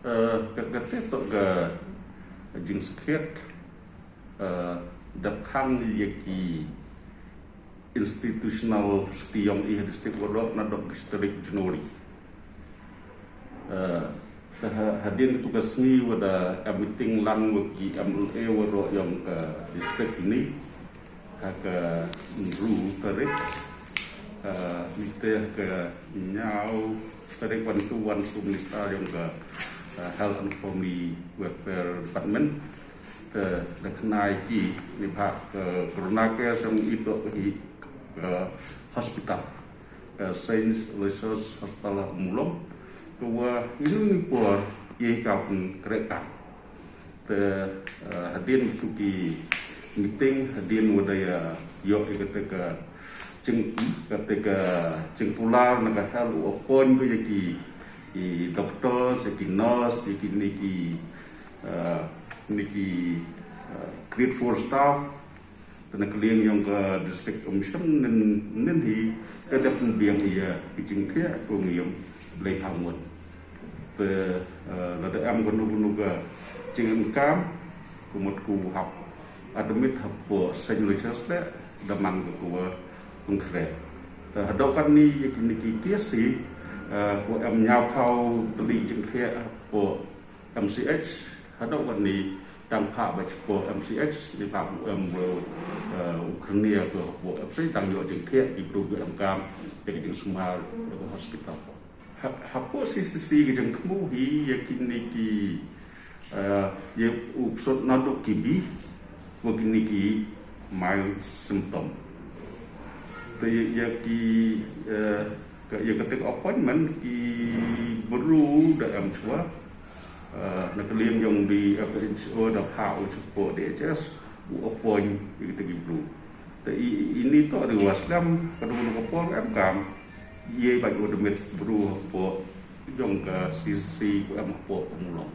Kata ke jing sakit dakhan yaki institutional yang district wadok nadok district Januari hadir tugas ni wada meeting lang waki MLA wadok yang ke district ini ke ru tarik mesti ke nyau tarik bantuan minister yang ke Health and Family Welfare Department the kenai ki ni pak corona care sang itu ke hospital Saint Aloysius Hospital Mulong tua ini por ye kaun kereta hadir itu ki meeting hadir wadaya yo ketika pular naga hal upon ko yaki doktor seki nurse niki grateful staff dan kalian yang ke district commission nanti ada pembiang ia picing kia pengium belai hangun lada am gunu ga cingin kam kumut ku hap admit hapo senyulitas le daman ku pengkret hadokan ni niki kiasi ku am nyau kau teli cing kia po MCH hadokan ni tang pak baca po MCH di pak Ukraina ke po MCH tang yo cing kia di program kam jadi cing semua hospital hapo sisi jeng kemu hi yakin niki ye upsot naduk kibi mungkin niki mild symptom yaki ya ketika appointment ki baru dalam cua nak kalian yang di WHO dah hau support DHS appoint kita baru ini tu ada wasdam kadang kapor kam ye bagi demit baru apa jong ke sisi ku am apa pemulung